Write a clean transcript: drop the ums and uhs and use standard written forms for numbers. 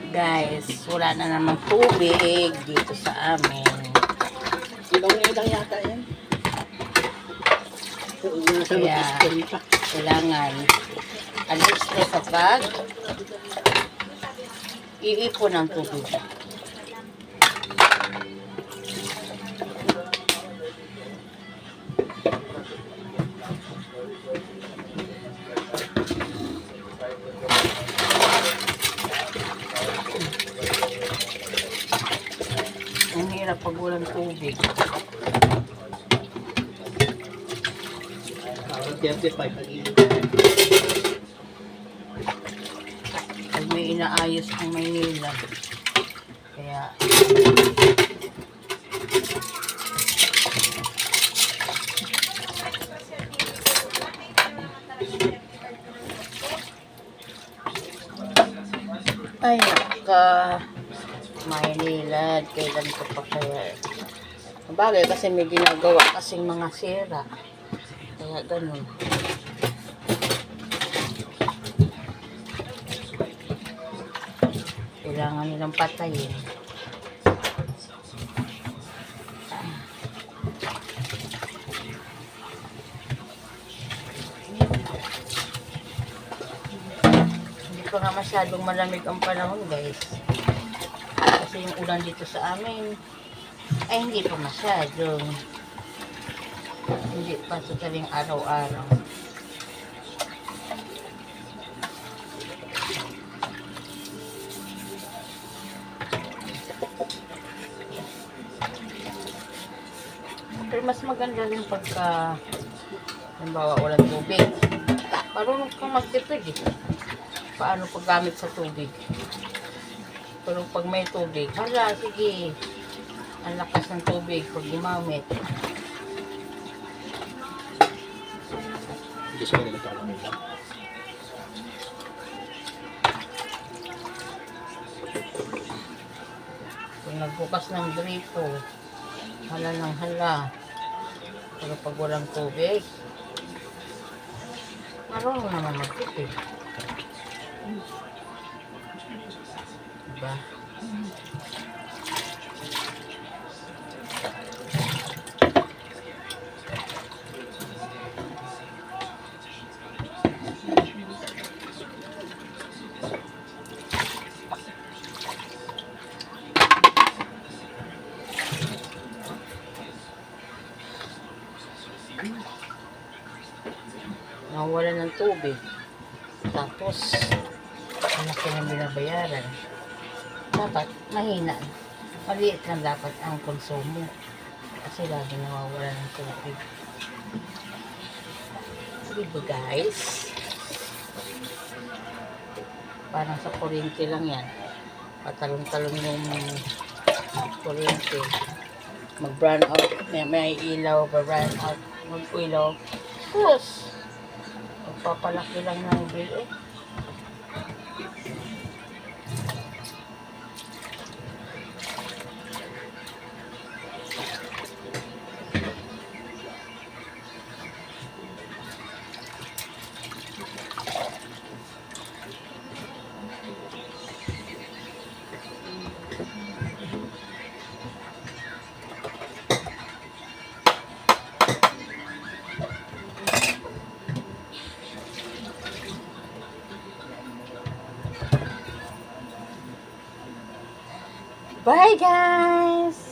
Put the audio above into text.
Guys, wala na namang tubig dito sa amin. Ilang yata yan. Kaya, kailangan alis na sa pag iipon ng tubig. Ang hirap pag walang tubig. 35 pag-ibig. Pag may inaayos ng Maynila. Kaya, ay naka Maynila, kailan ko pa kaya. Bagay kasi may ginagawa kasing mga sira. Kaya ganun. Kailangan nilang patayin. Hindi pa nga masyadong malamig ang panahon, guys. Kasi yung ulan dito sa amin ay hindi pa masyadong. Hindi pa totaling araw-araw. Pero mas maganda rin pagka halimbawa walang tubig. Marunong kang magtipid eh. Paano paggamit sa tubig. Pero pag may tubig, hala, sige. Ang lakas ng tubig pag gumamit. Hindi siya nagkakaroon nila. Kung nagbukas ng gripo, hala ng hala. Pero pag walang tubig, marunong naman magtipid. Diba? Nawala ng tubig. Tapos, ang laki ng binabayaran. Dapat, mahina. Maliit lang dapat ang konsumo. Kasi lagi nawawala ng tubig. Diba guys? Parang sa kuryente lang yan. Patalong-talong yung kuryente. Mag-brown out. May ilaw, mag-brown out. Mag-ilaw. Tapos, magpapalaki lang ng bill eh. Bye guys!